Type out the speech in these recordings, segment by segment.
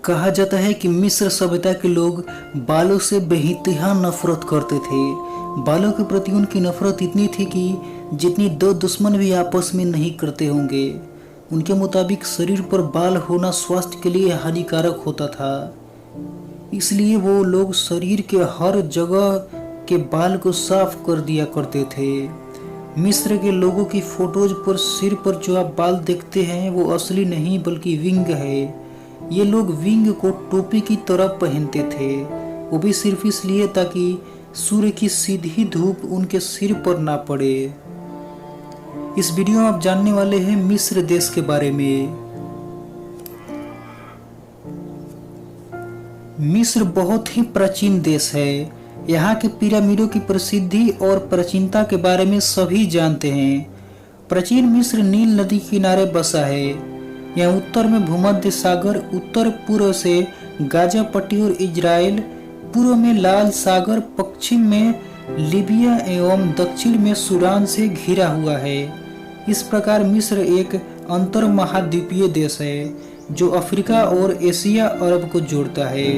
कहा जाता है कि मिस्र सभ्यता के लोग बालों से बेइंतहा नफरत करते थे। बालों के प्रति उनकी नफरत इतनी थी कि जितनी दो दुश्मन भी आपस में नहीं करते होंगे। उनके मुताबिक शरीर पर बाल होना स्वास्थ्य के लिए हानिकारक होता था, इसलिए वो लोग शरीर के हर जगह के बाल को साफ कर दिया करते थे। मिस्र के लोगों की फोटोज पर सिर पर जो आप बाल देखते हैं वो असली नहीं बल्कि विंग है। ये लोग विंग को टोपी की तरह पहनते थे, वो भी सिर्फ इसलिए ताकि सूर्य की सीधी धूप उनके सिर पर ना पड़े। इस वीडियो में आप जानने वाले हैं मिस्र देश के बारे में। मिस्र बहुत ही प्राचीन देश है। यहाँ के पिरामिडों की प्रसिद्धि और प्राचीनता के बारे में सभी जानते हैं। प्राचीन मिस्र नील नदी किनारे बसा है। यहाँ उत्तर में भूमध्य सागर, उत्तर पूर्व से गाजा पट्टी और इजराइल, पूर्व में लाल सागर, पश्चिम में लीबिया एवं दक्षिण में सूडान से घिरा हुआ है। इस प्रकार मिस्र एक अंतर महाद्वीपीय देश है जो अफ्रीका और एशिया अरब को जोड़ता है।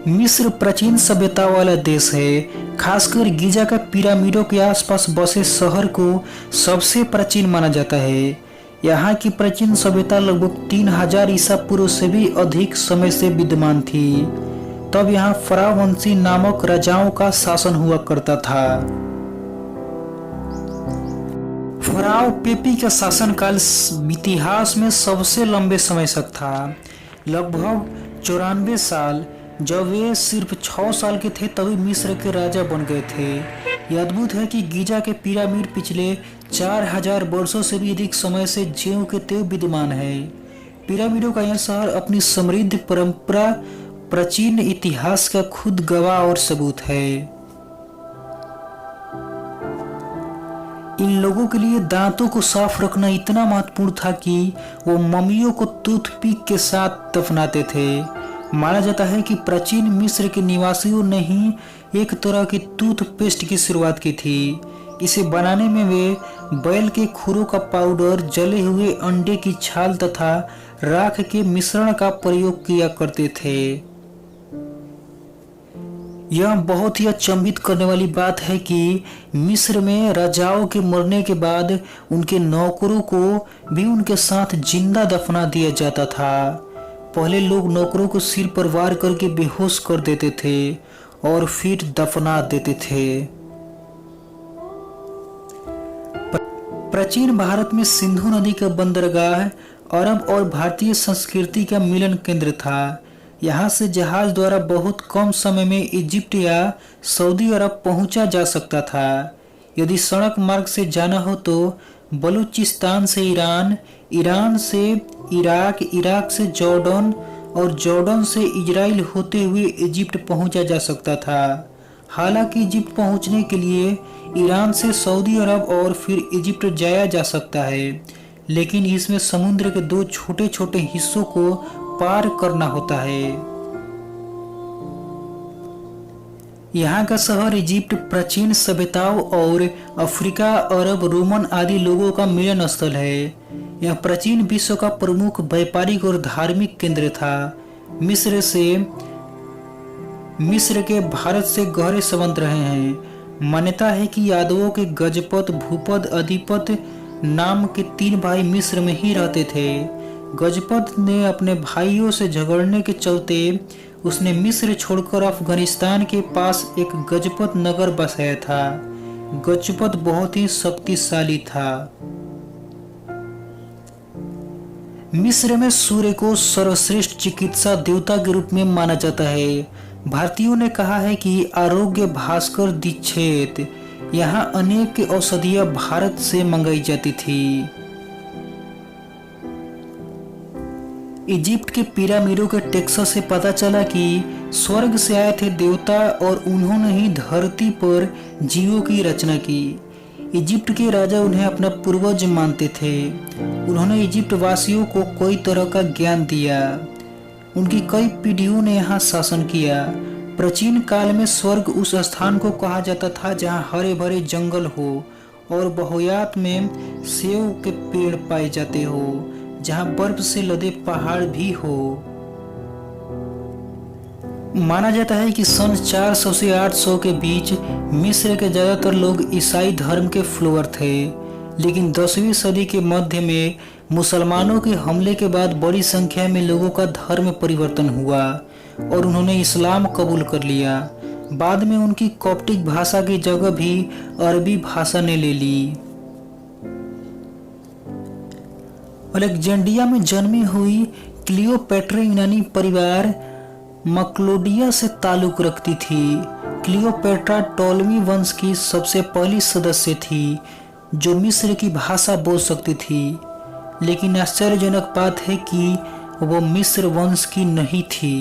मिस्र प्राचीन सभ्यता वाला देश है। खासकर गिजा का पिरामिडों के आसपास बसे शहर को सबसे प्राचीन माना जाता है। यहाँ की प्राचीन सभ्यता लगभग 3000 ईसा पूर्व से भी अधिक समय से विद्यमान थी। तब यहाँ फराव वंशी नामक राजाओं का शासन हुआ करता था। फराव पेपी का शासनकाल इतिहास में सबसे लंबे समय तक था, लगभग 94 साल। जब वे सिर्फ 6 साल के थे तभी मिस्र के राजा बन गए थे। यह अद्भुत है कि गिजा के पिरामिड पिछले 4000 वर्षों से भी अधिक समय से ज्यों के त्यों विद्यमान है। पिरामिडों का यह शहर अपनी समृद्ध परंपरा, प्राचीन इतिहास का खुद गवाह और सबूत है। इन लोगों के लिए दांतों को साफ रखना इतना महत्वपूर्ण था कि वो मम्मियों को टूथपिक के साथ दफनाते थे। माना जाता है कि प्राचीन मिस्र के निवासियों ने ही एक तरह की टूथपेस्ट की शुरुआत की थी। इसे बनाने में वे बैल के खुरों का पाउडर, जले हुए अंडे की छाल तथा राख के मिश्रण का प्रयोग किया करते थे। यह बहुत ही अचंभित करने वाली बात है कि मिस्र में राजाओं के मरने के बाद उनके नौकरों को भी उनके साथ जिंदा दफना दिया जाता था। पहले लोग नौकरों को सिर पर वार करके बेहोश कर देते थे और फिर दफना देते थे। प्राचीन भारत में सिंधु नदी का बंदरगाह अरब और भारतीय संस्कृति का मिलन केंद्र था। यहाँ से जहाज द्वारा बहुत कम समय में इजिप्ट या सऊदी अरब पहुंचा जा सकता था। यदि सड़क मार्ग से जाना हो तो बलूचिस्तान से ईरान, ईरान से इराक, इराक से जॉर्डन और जॉर्डन से इजराइल होते हुए इजिप्ट पहुंचा जा सकता था। हालांकि इजिप्ट पहुंचने के लिए ईरान से सऊदी अरब और फिर इजिप्ट जाया जा सकता है, लेकिन इसमें समुद्र के दो छोटे छोटे हिस्सों को पार करना होता है। यहाँ का शहर इजिप्ट प्राचीन सभ्यताओं और अफ्रीका, अरब, रोमन आदि लोगों का मिलन स्थल है। यह प्राचीन विश्व का प्रमुख व्यापारिक और धार्मिक केंद्र था। मिस्र के भारत से गहरे संबंध रहे हैं। मान्यता है कि यादवों के गजपत, भूपत, अधिपत नाम के 3 भाई मिस्र में ही रहते थे। गजपत ने अपने भाइयों से झगड़ने के चलते उसने मिस्र छोड़कर अफगानिस्तान के पास एक गजपत नगर बसाया था। गजपत बहुत ही शक्तिशाली था। मिस्र में सूर्य को सर्वश्रेष्ठ चिकित्सा देवता के रूप में माना जाता है। भारतीयों ने कहा है कि आरोग्य भास्कर दीक्षित, यहाँ अनेक औषधियां भारत से मंगाई जाती थी। इजिप्ट के पिरामिडों के टेक्सास से पता चला कि स्वर्ग से आए थे देवता और उन्होंने ही धरती पर जीवों की रचना की। इजिप्ट के राजा उन्हें अपना पूर्वज मानते थे। उन्होंने इजिप्ट वासियों को कई तरह का ज्ञान दिया। उनकी कई पीढ़ियों ने यहाँ शासन किया। प्राचीन काल में स्वर्ग उस स्थान को कहा जाता था जहाँ हरे भरे जंगल हो और बहुयात में सेब के पेड़ पाए जाते हो, जहां बर्फ से लदे पहाड़ भी हो। माना जाता है कि सन 400 से 800 के बीच मिस्र के ज़्यादातर लोग ईसाई धर्म के फॉलोअर थे, लेकिन 10वीं सदी के मध्य में मुसलमानों के हमले के बाद बड़ी संख्या में लोगों का धर्म परिवर्तन हुआ और उन्होंने इस्लाम कबूल कर लिया। बाद में उनकी कॉप्टिक भाषा की जगह भी अरबी भाषा ने ले ली। अलेक्जेंड्रिया में जन्मी हुई क्लियोपेट्रा यूनानी परिवार मक्लोडिया से ताल्लुक रखती थी। क्लियोपेट्रा टॉलमी वंश की सबसे पहली सदस्य थी जो मिस्र की भाषा बोल सकती थी, लेकिन आश्चर्यजनक बात है कि वो मिस्र वंश की नहीं थी।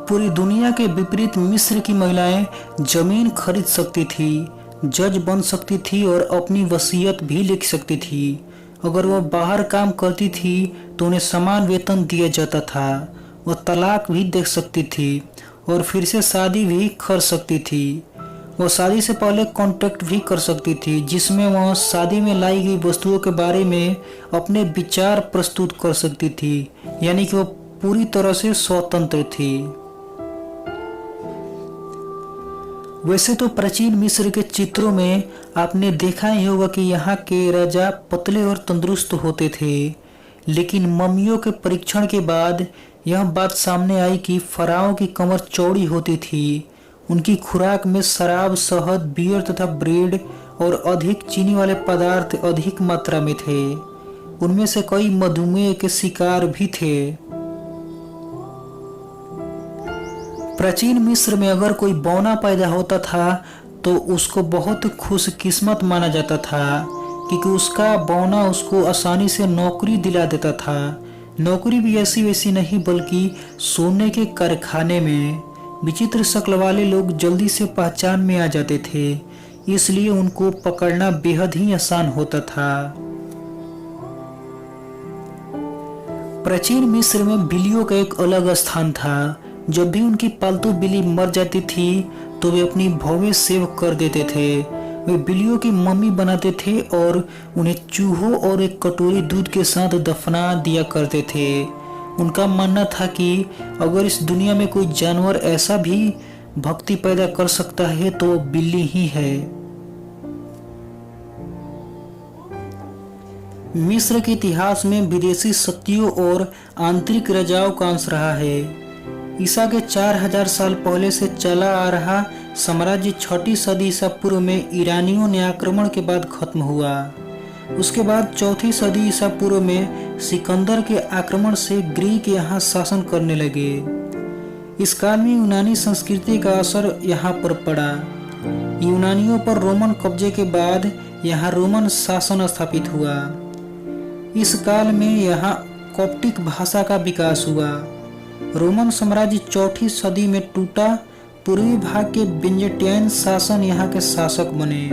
पूरी दुनिया के विपरीत मिस्र की महिलाएं जमीन खरीद सकती थी, जज बन सकती थी और अपनी वसीयत भी लिख सकती थी। अगर वह बाहर काम करती थी तो उन्हें समान वेतन दिया जाता था। वह तलाक भी दे सकती थी और फिर से शादी भी कर सकती थी। वह शादी से पहले कॉन्ट्रैक्ट भी कर सकती थी, जिसमें वह शादी में लाई गई वस्तुओं के बारे में अपने विचार प्रस्तुत कर सकती थी, यानी कि वह पूरी तरह से स्वतंत्र थी। वैसे तो प्राचीन मिस्र के चित्रों में आपने देखा ही होगा कि यहाँ के राजा पतले और तंदुरुस्त होते थे, लेकिन मम्मियों के परीक्षण के बाद यह बात सामने आई कि फराओं की कमर चौड़ी होती थी। उनकी खुराक में शराब, शहद, बियर तथा ब्रेड और अधिक चीनी वाले पदार्थ अधिक मात्रा में थे। उनमें से कई मधुमेह के शिकार भी थे। प्राचीन मिस्र में अगर कोई बौना पैदा होता था तो उसको बहुत खुशकिस्मत माना जाता था, क्योंकि उसका बौना उसको आसानी से नौकरी दिला देता था। नौकरी भी ऐसी वैसी नहीं, बल्कि सोने के कारखाने में। विचित्र शक्ल वाले लोग जल्दी से पहचान में आ जाते थे, इसलिए उनको पकड़ना बेहद ही आसान होता था। प्राचीन मिस्र में बिल्लियों का एक अलग स्थान था। जब भी उनकी पालतू बिल्ली मर जाती थी तो वे अपनी भव्य सेवा कर देते थे। वे बिल्लियों की मम्मी बनाते थे और उन्हें चूहों और एक कटोरी दूध के साथ दफना दिया करते थे। उनका मानना था कि अगर इस दुनिया में कोई जानवर ऐसा भी भक्ति पैदा कर सकता है तो वो बिल्ली ही है। मिस्र के इतिहास में विदेशी शक्तियों और आंतरिक राजाओं का अंश रहा है। ईसा के 4000 साल पहले से चला आ रहा साम्राज्य 6वीं सदी ईसा पूर्व में ईरानियों ने आक्रमण के बाद खत्म हुआ। उसके बाद 4वीं सदी ईसा पूर्व में सिकंदर के आक्रमण से ग्रीक यहाँ शासन करने लगे। इस काल में यूनानी संस्कृति का असर यहाँ पर पड़ा। यूनानियों पर रोमन कब्जे के बाद यहाँ रोमन शासन स्थापित हुआ। इस काल में यहाँ कॉप्टिक भाषा का विकास हुआ। रोमन साम्राज्य 4वीं सदी में टूटा। पूर्वी भाग के बिजेंटाइन शासन यहाँ के शासक बने।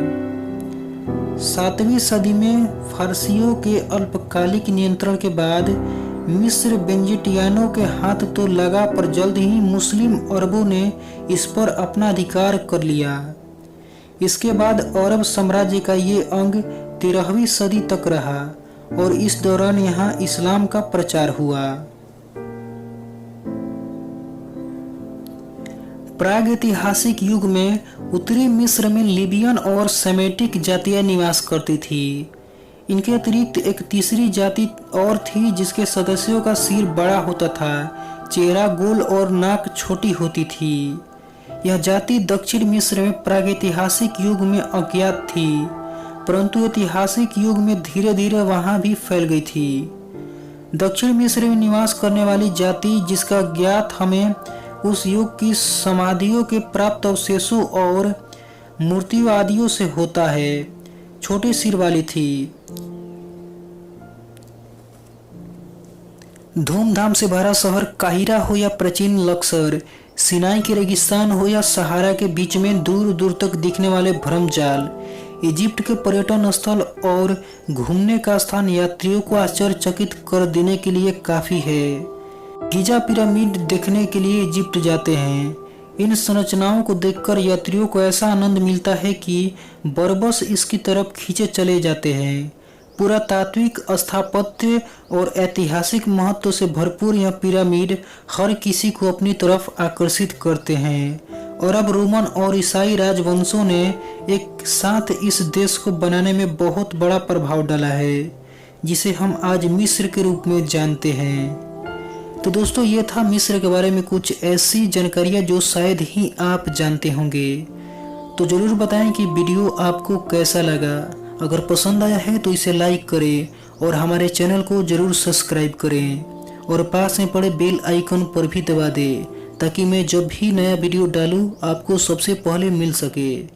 7वीं सदी में फारसियों के अल्पकालिक नियंत्रण के बाद मिस्र बेंजिटियानों के हाथ तो लगा, पर जल्द ही मुस्लिम अरबों ने इस पर अपना अधिकार कर लिया। इसके बाद अरब साम्राज्य का ये अंग 13वीं सदी तक रहा और इस दौरान यहाँ इस्लाम का प्रचार हुआ। प्रागैतिहासिक युग में उत्तरी मिस्र में लिबियन और सेमेटिक जातियां निवास करती थी। इनके अतिरिक्त एक तीसरी जाति और थी जिसके सदस्यों का सिर बड़ा होता था, चेहरा गोल और नाक छोटी होती थी। यह जाति दक्षिण मिस्र में प्रागैतिहासिक युग में अज्ञात थी, परंतु ऐतिहासिक युग में धीरे धीरे वहां भी फैल गई थी। दक्षिण मिस्र में निवास करने वाली जाति जिसका ज्ञात हमें उस युग की समाधियों के प्राप्त अवशेषों और मूर्तिवादियों से होता है, छोटे सिर वाली थी। धूमधाम से भरा शहर काहिरा हो या प्राचीन लक्सर, सिनाई के रेगिस्तान हो या सहारा के बीच में दूर दूर तक दिखने वाले भ्रमजाल, इजिप्ट के पर्यटन स्थल और घूमने का स्थान यात्रियों को आश्चर्यचकित कर देने के लिए काफी है। गिजा पिरामिड देखने के लिए इजिप्ट जाते हैं। इन संरचनाओं को देखकर यात्रियों को ऐसा आनंद मिलता है कि बरबस इसकी तरफ खींचे चले जाते हैं। पुरातात्विक स्थापत्य और ऐतिहासिक महत्व से भरपूर यह पिरामिड हर किसी को अपनी तरफ आकर्षित करते हैं। और अब रोमन और ईसाई राजवंशों ने एक साथ इस देश को बनाने में बहुत बड़ा प्रभाव डाला है, जिसे हम आज मिस्र के रूप में जानते हैं। तो दोस्तों, ये था मिस्र के बारे में कुछ ऐसी जानकारियाँ जो शायद ही आप जानते होंगे। तो ज़रूर बताएं कि वीडियो आपको कैसा लगा। अगर पसंद आया है तो इसे लाइक करें और हमारे चैनल को ज़रूर सब्सक्राइब करें और पास में पड़े बेल आइकन पर भी दबा दें, ताकि मैं जब भी नया वीडियो डालूँ आपको सबसे पहले मिल सके।